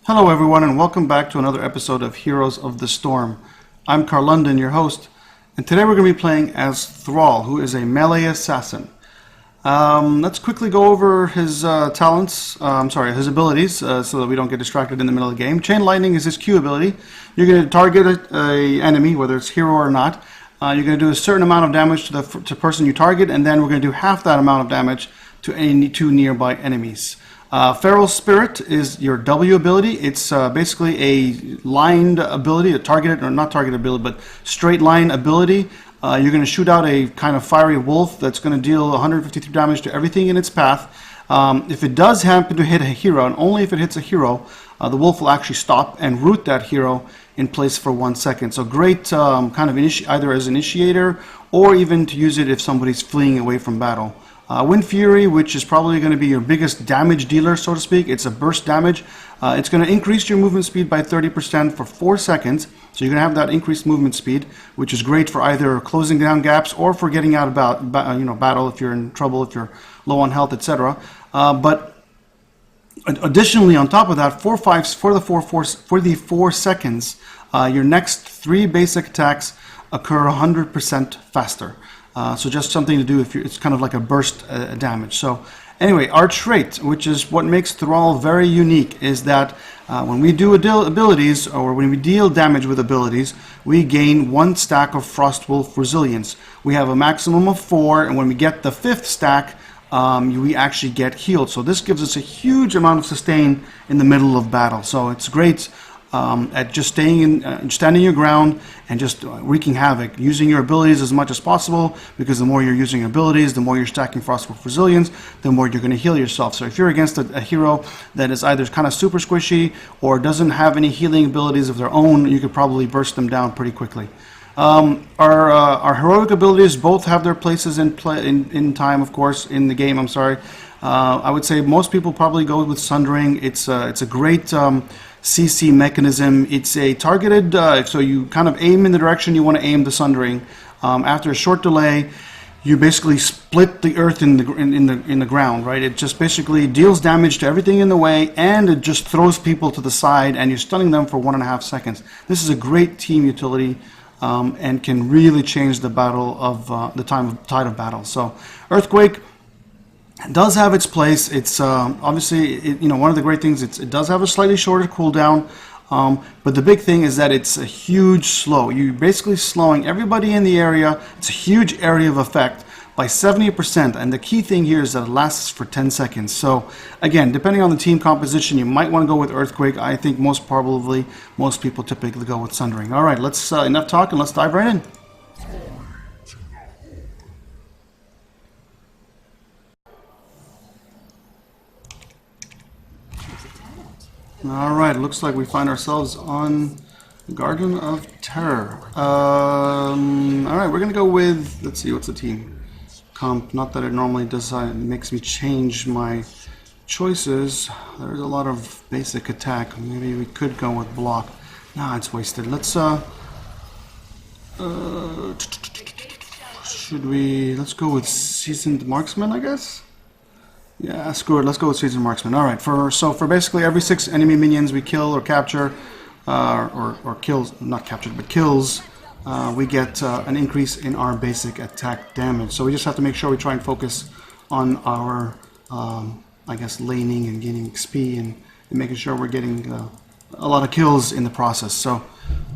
Hello everyone and welcome back to another episode of Heroes of the Storm. I'm Carl London, your host, and today we're going to be playing as Thrall, who is a melee assassin. Let's quickly go over his his abilities, so that we don't get distracted in the middle of the game. Chain Lightning is his Q ability. You're going to target an enemy, whether it's hero or not. You're going to do a certain amount of damage to the person you target, and then we're going to do half that amount of damage to any two nearby enemies. Feral Spirit is your W ability. It's basically a lined ability, a targeted, or not targeted ability, but straight line ability. You're going to shoot out a kind of fiery wolf that's going to deal 153 damage to everything in its path. If it does happen to hit a hero, and only if it hits a hero, the wolf will actually stop and root that hero in place for 1 second. So great kind of either as initiator or even to use it if somebody's fleeing away from battle. Wind Fury, which is probably going to be your biggest damage dealer, so to speak. It's a burst damage. It's going to increase your movement speed by 30% for 4 seconds. So you're going to have that increased movement speed, which is great for either closing down gaps or for getting out of battle if you're in trouble, if you're low on health, etc. But additionally, on top of that, for the 4 seconds, your next 3 basic attacks occur 100% faster. So just something to do if it's kind of like a burst damage. So anyway, our trait, which is what makes Thrall very unique, is that when we do abilities, or when we deal damage with abilities, we gain 1 stack of Frostwolf Resilience. We have a maximum of 4, and when we get the 5th stack, we actually get healed. So this gives us a huge amount of sustain in the middle of battle. So it's great at just standing your ground and just wreaking havoc, using your abilities as much as possible, because the more you're using abilities, the more you're stacking Frostwolf Resilience, the more you're going to heal yourself. So if you're against a hero that is either kind of super squishy or doesn't have any healing abilities of their own, you could probably burst them down pretty quickly. Our heroic abilities both have their places in time, of course, in the game. I would say most people probably go with Sundering. It's a great CC mechanism. It's a targeted, so you kind of aim in the direction you want to aim the Sundering. After a short delay, you basically split the earth in the ground, right? It just basically deals damage to everything in the way, and it just throws people to the side, and you're stunning them for 1.5 seconds. This is a great team utility, and can really change the battle of the tide of battle. So Earthquake does have its place. It's obviously, one of the great things, it does have a slightly shorter cooldown, but the big thing is that it's a huge slow. You're basically slowing everybody in the area. It's a huge area of effect by 70%, and the key thing here is that it lasts for 10 seconds. So again, depending on the team composition, you might want to go with Earthquake. I think most people typically go with Sundering. All right, let's enough talk and let's dive right in. All right, looks like we find ourselves on Garden of Terror. All right, we're gonna go with, let's see, what's the team comp? Not that it normally does, it makes me change my choices. There's a lot of basic attack. Maybe we could go with block. Nah, it's wasted. Let's let's go with Seasoned Marksman, I guess. Yeah, screw it. Let's go with Seasoned Marksman. All right. For basically every 6 enemy minions we kill or capture, or kills, not captured, but kills, we get an increase in our basic attack damage. So we just have to make sure we try and focus on our, I guess, laning and gaining XP and making sure we're getting a lot of kills in the process. So,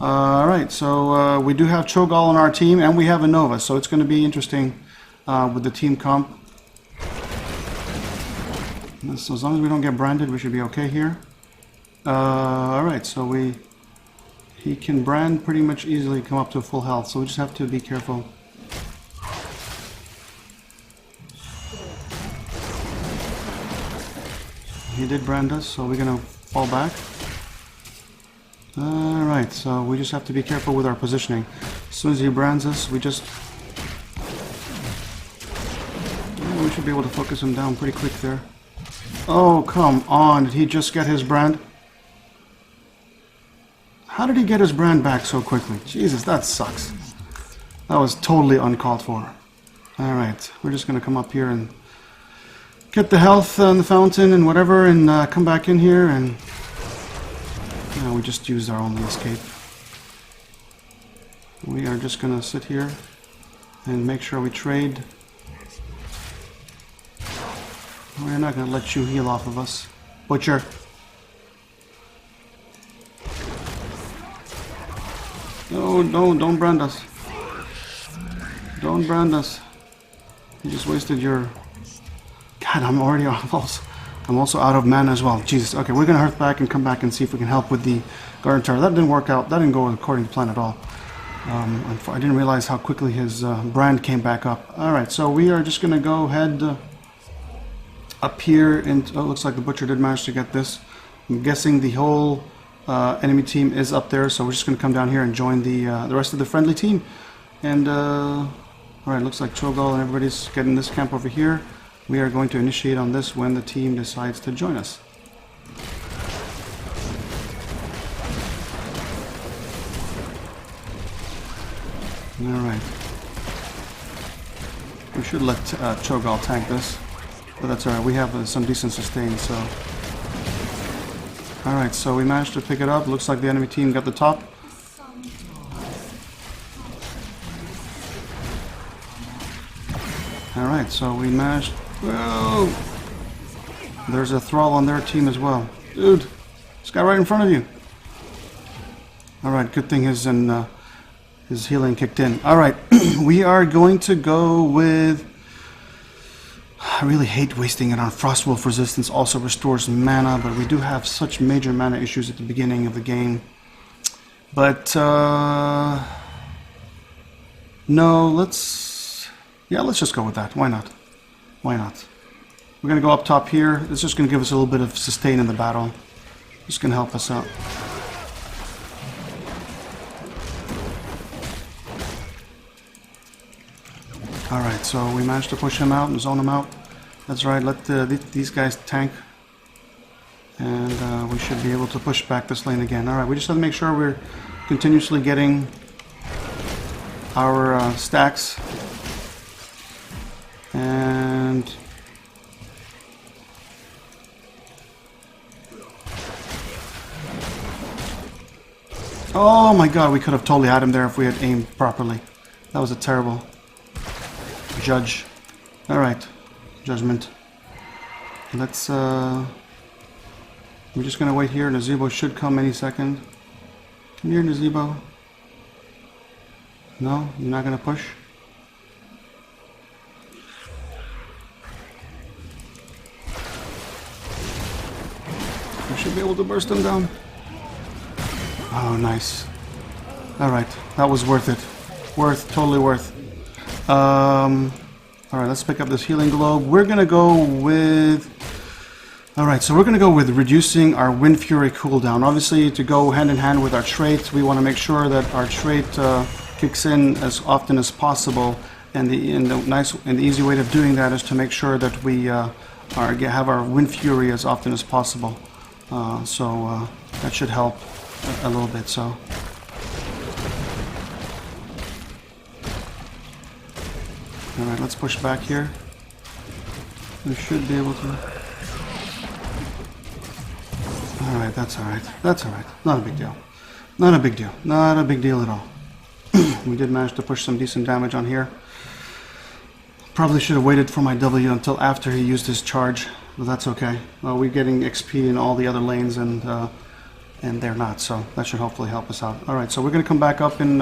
all right. So we do have Cho'Gall on our team, and we have a Nova. So it's going to be interesting with the team comp. So as long as we don't get branded, we should be okay here. Alright, so he can brand pretty much easily, come up to full health, so we just have to be careful. He did brand us, so we're gonna fall back. Alright, so we just have to be careful with our positioning. As soon as he brands us, we should be able to focus him down pretty quick there. Oh, come on. Did he just get his brand? How did he get his brand back so quickly? Jesus, that sucks. That was totally uncalled for. Alright, we're just going to come up here and get the health on the fountain and whatever, and come back in here and Yeah, we just used our only escape. We are just gonna sit here and make sure we trade. We're not gonna let you heal off of us. Butcher. No, don't brand us. Don't brand us. You just wasted your... God, I'm already off. I'm also out of mana as well. Jesus. Okay, we're gonna hearth back and come back and see if we can help with the Garden Tower. That didn't work out. That didn't go according to plan at all. I didn't realize how quickly his brand came back up. Alright, so we are just gonna go head up here, and oh, it looks like the Butcher did manage to get this. I'm guessing the whole enemy team is up there, so we're just gonna come down here and join the rest of the friendly team. And alright, looks like Cho'Gall and everybody's getting this camp over here. We are going to initiate on this when the team decides to join us. Alright. We should let Cho'Gall tank this, but that's alright. We have some decent sustain, so... Alright, so we managed to pick it up. Looks like the enemy team got the top. Alright, so we managed... Whoa! There's a Thrall on their team as well. Dude! This guy right in front of you! Alright, good thing his healing kicked in. Alright, we are going to go with... I really hate wasting it on Frostwolf resistance. Also restores mana, but we do have such major mana issues at the beginning of the game. But, no, let's just go with that. Why not? Why not? We're going to go up top here. It's just going to give us a little bit of sustain in the battle. Just going to help us out. Alright, so we managed to push him out and zone him out. That's right, let these guys tank. And we should be able to push back this lane again. Alright, we just have to make sure we're continuously getting our stacks. And... oh my god, we could have totally had him there if we had aimed properly. That was a terrible... judge. Alright. Judgment. Let's, we're just gonna wait here. Nazebo should come any second. Come here, Nazebo. No? You're not gonna push? We should be able to burst him down. Oh, nice. Alright. That was worth it. Totally worth. Alright, let's pick up this healing globe. We're gonna go with... Alright, so we're gonna go with reducing our Wind Fury cooldown. Obviously, to go hand in hand with our trait, we want to make sure that our trait kicks in as often as possible. And the easy way of doing that is to make sure that we have our Wind Fury as often as possible. So that should help a little bit. So. Alright, let's push back here. We should be able to... Alright, that's alright. That's alright. Not a big deal. Not a big deal. Not a big deal at all. We did manage to push some decent damage on here. Probably should have waited for my W until after he used his charge, but that's okay. We're getting XP in all the other lanes, and they're not, so that should hopefully help us out. Alright, so we're going to come back up and...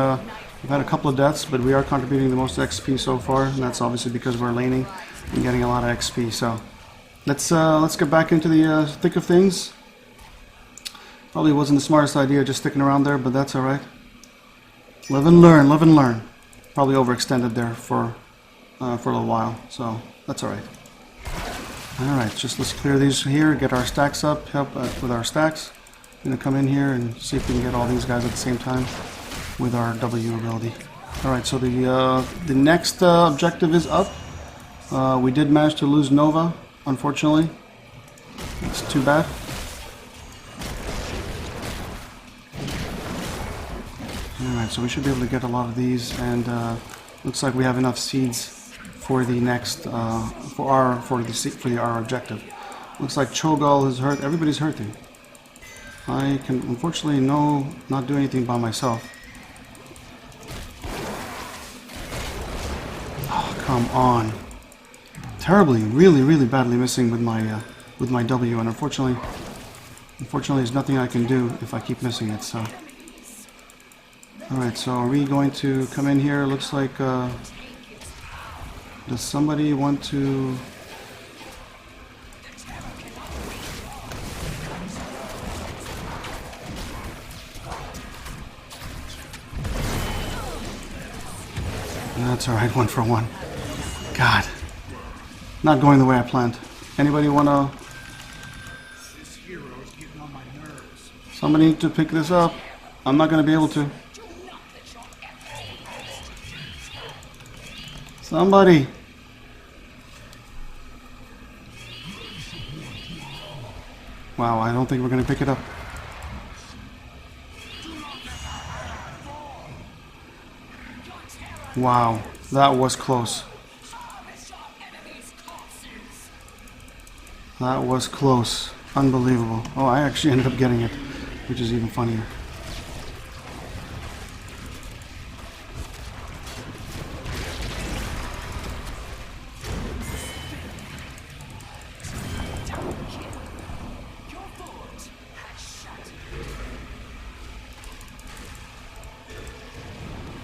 we've had a couple of deaths, but we are contributing the most XP so far, and that's obviously because we're laning and getting a lot of XP. So let's get back into the thick of things. Probably wasn't the smartest idea just sticking around there, but that's alright. Live and learn, live and learn. Probably overextended there for a little while, so that's alright. Alright, just let's clear these here, get our stacks up, help with our stacks. I'm going to come in here and see if we can get all these guys at the same time with our W ability. Alright, so the next objective is up. We did manage to lose Nova, unfortunately. It's too bad. Alright, so we should be able to get a lot of these, and looks like we have enough seeds for the next for our objective. Looks like Cho'Gall is hurt. Everybody's hurting. I can unfortunately not do anything by myself. Oh, come on. Terribly, really badly missing with my W, and unfortunately there's nothing I can do if I keep missing it, so. Alright, so are we going to come in here? Looks like, does somebody want to... That's alright, 1 for 1. God. Not going the way I planned. Anybody wanna... Somebody need to pick this up. I'm not gonna be able to. Somebody. Wow, I don't think we're gonna pick it up. Wow, that was close. That was close. Unbelievable. Oh, I actually ended up getting it, which is even funnier.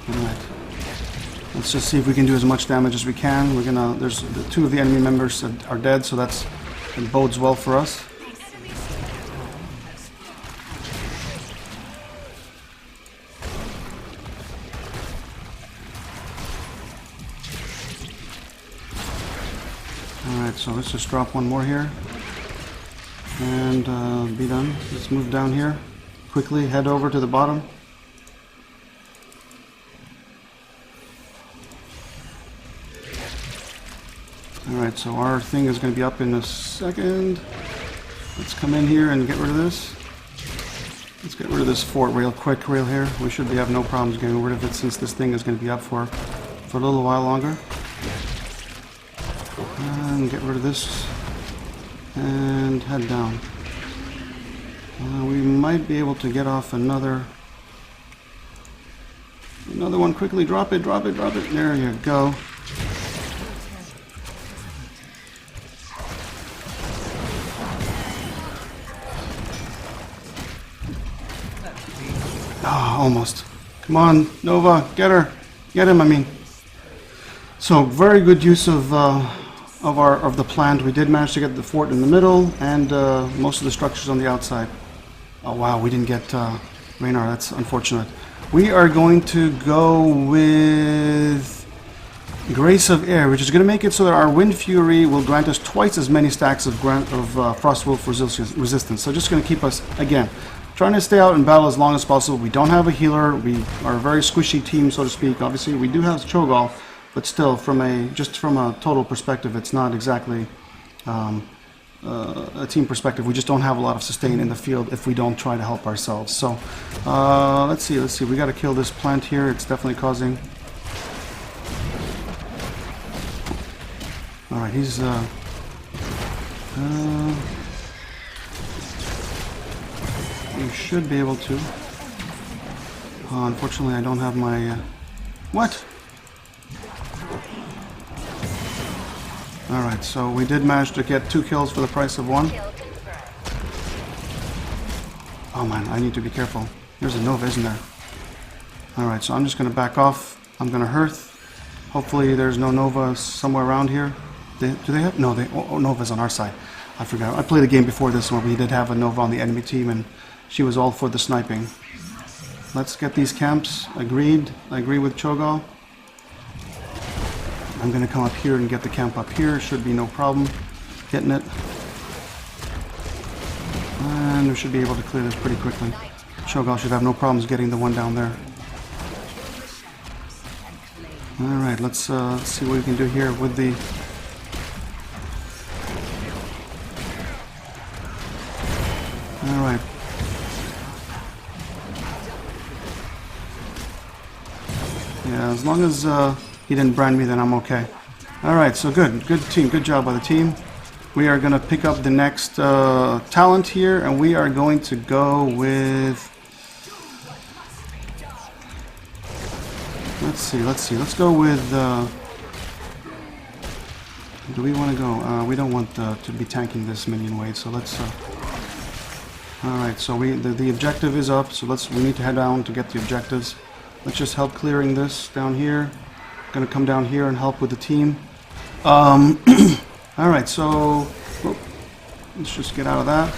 Alright. Let's just see if we can do as much damage as we can. We're gonna... There's... The 2 of the enemy members are dead, so it bodes well for us. Alright, so let's just drop one more here. And be done. Let's move down here. Quickly head over to the bottom. Alright, so our thing is going to be up in a second. Let's come in here and get rid of this. Let's get rid of this fort real quick, real here. We should have no problems getting rid of it since this thing is going to be up for a little while longer. And get rid of this. And head down. We might be able to get off another one quickly. Drop it, drop it, drop it. There you go. Oh, almost. Come on, Nova, get her. Get him, I mean. So, very good use of the plant. We did manage to get the fort in the middle and most of the structures on the outside. Oh wow, we didn't get Raynar. That's unfortunate. We are going to go with Grace of Air, which is going to make it so that our Wind Fury will grant us twice as many stacks of Frostwolf resistance. So just going to keep us, again, trying to stay out in battle as long as possible. We don't have a healer. We are a very squishy team, so to speak. Obviously, we do have Cho'Gall, but still, from a total perspective, it's not exactly a team perspective. We just don't have a lot of sustain in the field if we don't try to help ourselves. So, let's see. We got to kill this plant here. It's definitely causing... Alright, he's... we should be able to. Unfortunately, I don't have my... What? Alright, so we did manage to get 2 kills for the price of 1. Oh man, I need to be careful. There's a Nova, isn't there? Alright, so I'm just going to back off. I'm going to Hearth. Hopefully there's no Nova somewhere around here. Do they have? No, Nova's on our side. I forgot. I played a game before this where we did have a Nova on the enemy team and she was all for the sniping. Let's get these camps. Agreed. I agree with Cho'Gall. I'm going to come up here and get the camp up here. Should be no problem getting it. And we should be able to clear this pretty quickly. Cho'Gall should have no problems getting the one down there. Alright, let's see what we can do here with the... Alright. Yeah, as long as he didn't brand me, then I'm okay. Alright, so good team. Good job by the team. we are going to pick up the next talent here, and we are going to go with... Let's go with... do we want to go? We don't want to be tanking this minion wave, so let's... Alright, so the objective is up, so we need to head down to get the objectives. Let's just help clearing this down here. Gonna come down here and help with the team. Alright, so let's just get out of that.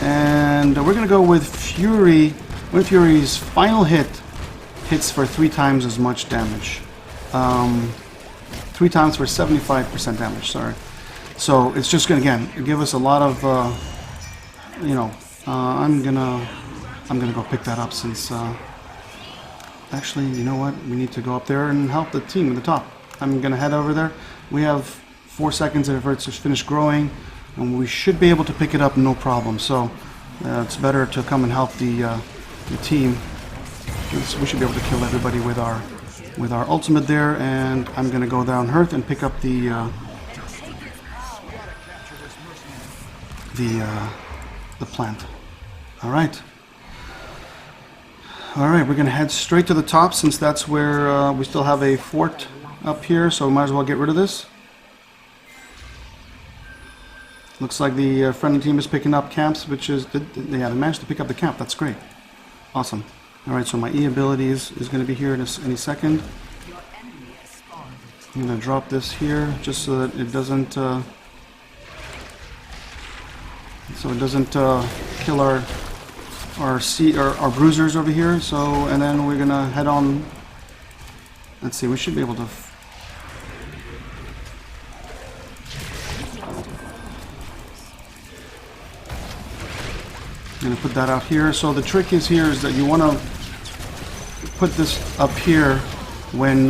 And we're gonna go with Fury. When Fury's final hit hits for 3 times as much damage. 3 times for 75% damage, sorry. So it's just gonna, again, give us a lot of, you know, I'm gonna go pick that up since, actually, you know what? We need to go up there and help the team at the top. I'm gonna head over there. We have 4 seconds for it to finish growing, and we should be able to pick it up no problem. So it's better to come and help the team. We should be able to kill everybody with our ultimate there, and I'm gonna go down Hearth and pick up the plant. All right. Alright, we're going to head straight to the top since that's where we still have a fort up here, so we might as well get rid of this. Looks like the friendly team is picking up camps, which is... yeah, they managed to pick up the camp. That's great. Awesome. Alright, so my E ability is going to be here in any second. I'm going to drop this here just so that it doesn't... kill our bruisers over here. So, and then we're gonna head on. Let's see, we should be able to. I'm gonna put that out here. So the trick is that you want to put this up here when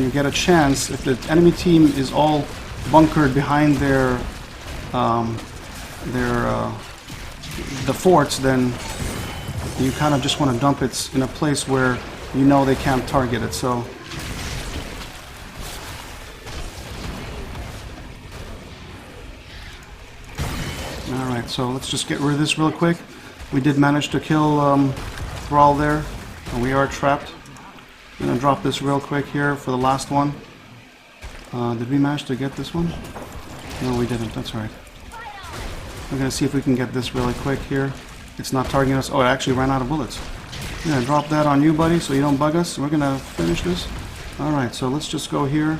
you get a chance. If the enemy team is all bunkered behind the forts, then you kind of just want to dump it in a place where you know they can't target it. So alright, so let's just get rid of this real quick. We did manage to kill Thrall there, and we are trapped. I'm gonna drop this real quick here for the last one. Did we manage to get this one? No, we didn't. That's right. We're going to see if we can get this really quick here. It's not targeting us. Oh, it actually ran out of bullets. I'm going to drop that on you, buddy, so you don't bug us. We're going to finish this. Alright, so let's just go here.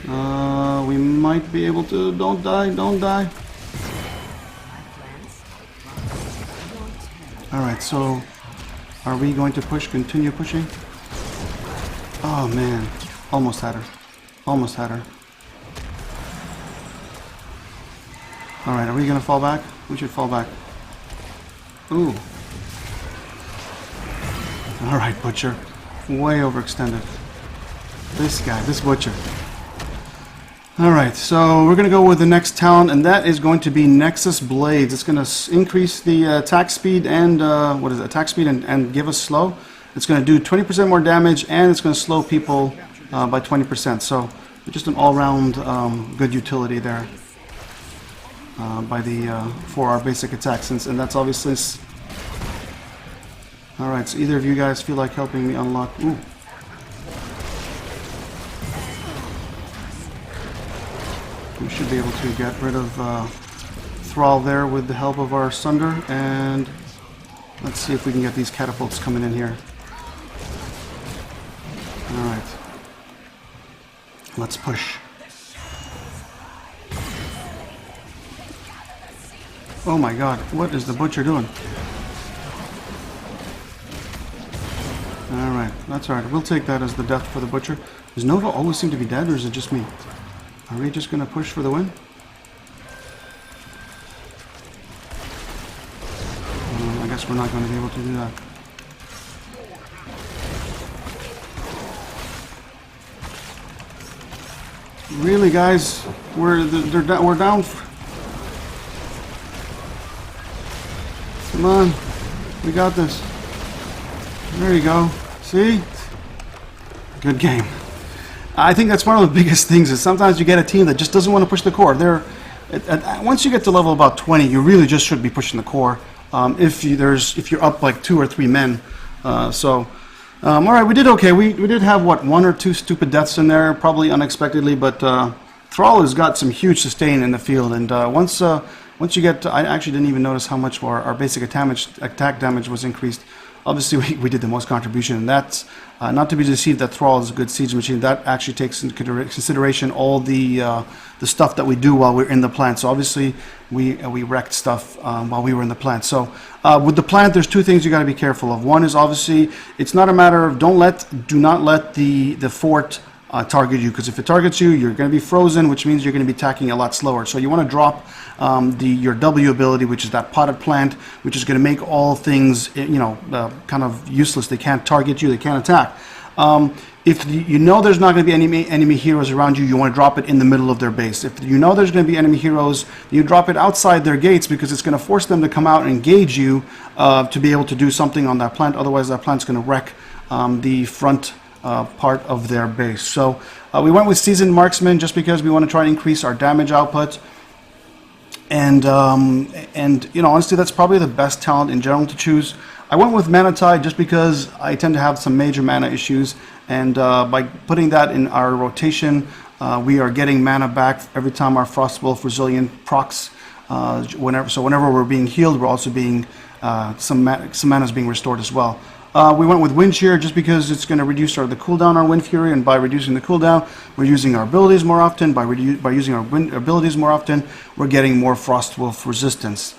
We might be able to... Don't die, don't die. Alright, so... Are we going to push? Continue pushing? Oh, man. Almost had her. Almost had her. Alright, are we going to fall back? We should fall back. Ooh. Alright, Butcher. Way overextended. This guy, this Butcher. Alright, so we're going to go with the next talent, and that is going to be Nexus Blades. It's going to increase the attack speed and, what is it? Attack speed and give us slow. It's going to do 20% more damage, and it's going to slow people by 20%. So, just an all-round good utility there. For our basic attacks, and that's obviously. Alright, so either of you guys feel like helping me unlock? Ooh. We should be able to get rid of Thrall there with the help of our Sunder, and let's see if we can get these catapults coming in here. Alright. Let's push. Oh my god, what is the Butcher doing? Alright, that's alright. We'll take that as the death for the Butcher. Does Nova always seem to be dead, or is it just me? Are we just going to push for the win? I guess we're not going to be able to do that. Really, guys? We're down. Come on. We got this. There you go. See? Good game. I think that's one of the biggest things is sometimes you get a team that just doesn't want to push the core. Once you get to level about 20, you really just should be pushing the core. If you're up like 2 or 3 men. All right, we did okay. We did have what, 1 or 2 stupid deaths in there, probably unexpectedly, but Thrall has got some huge sustain in the field, and once you get to, I actually didn't even notice how much our basic attack damage was increased. Obviously, we did the most contribution, and that's not to be deceived that Thrall is a good siege machine. That actually takes into consideration all the stuff that we do while we're in the plant. So obviously, we wrecked stuff while we were in the plant. So with the plant, there's 2 things you got to be careful of. One is obviously it's not a matter of do not let the fort target you, because if it targets you, you're going to be frozen, which means you're going to be attacking a lot slower. So you want to drop your W ability, which is that potted plant, which is going to make all things kind of useless. They can't target you, they can't attack. If you know there's not going to be any enemy heroes around you, you want to drop it in the middle of their base. If you know there's going to be enemy heroes, you drop it outside their gates, because it's going to force them to come out and engage you to be able to do something on that plant. Otherwise, that plant's going to wreck the front part of their base. So we went with Seasoned Marksman just because we want to try and increase our damage output. And honestly, that's probably the best talent in general to choose. I went with Mana Tide just because I tend to have some major mana issues, and by putting that in our rotation, we are getting mana back every time our Frostwolf Resilient procs. Whenever we're being healed, we're also being some mana is being restored as well. We went with Wind Shear just because it's going to reduce the cooldown on Wind Fury, and by reducing the cooldown, we're using our abilities more often. By using our abilities more often, we're getting more Frostwolf resistance.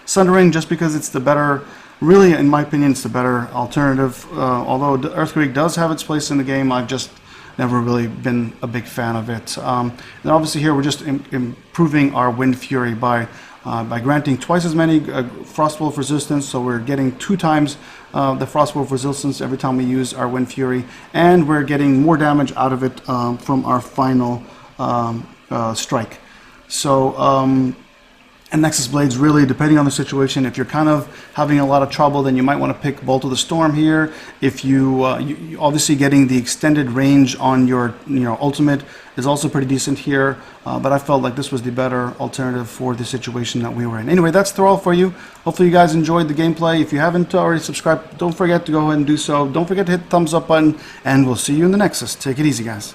Sundering just because it's the better, really in my opinion, it's the better alternative. Although the Earthquake does have its place in the game, I've just never really been a big fan of it. And obviously here we're just improving our Wind Fury by granting twice as many Frostwolf resistance, so we're getting 2 times the Frostwolf resistance every time we use our Wind Fury, and we're getting more damage out of it from our final strike. So, and Nexus Blades, really, depending on the situation, if you're kind of having a lot of trouble, then you might want to pick Bolt of the Storm here. If you obviously getting the extended range on your ultimate is also pretty decent here, but I felt like this was the better alternative for the situation that we were in. Anyway, that's Thrall for you. Hopefully you guys enjoyed the gameplay. If you haven't already subscribed, don't forget to go ahead and do so. Don't forget to hit the thumbs up button, and we'll see you in the Nexus. Take it easy, guys.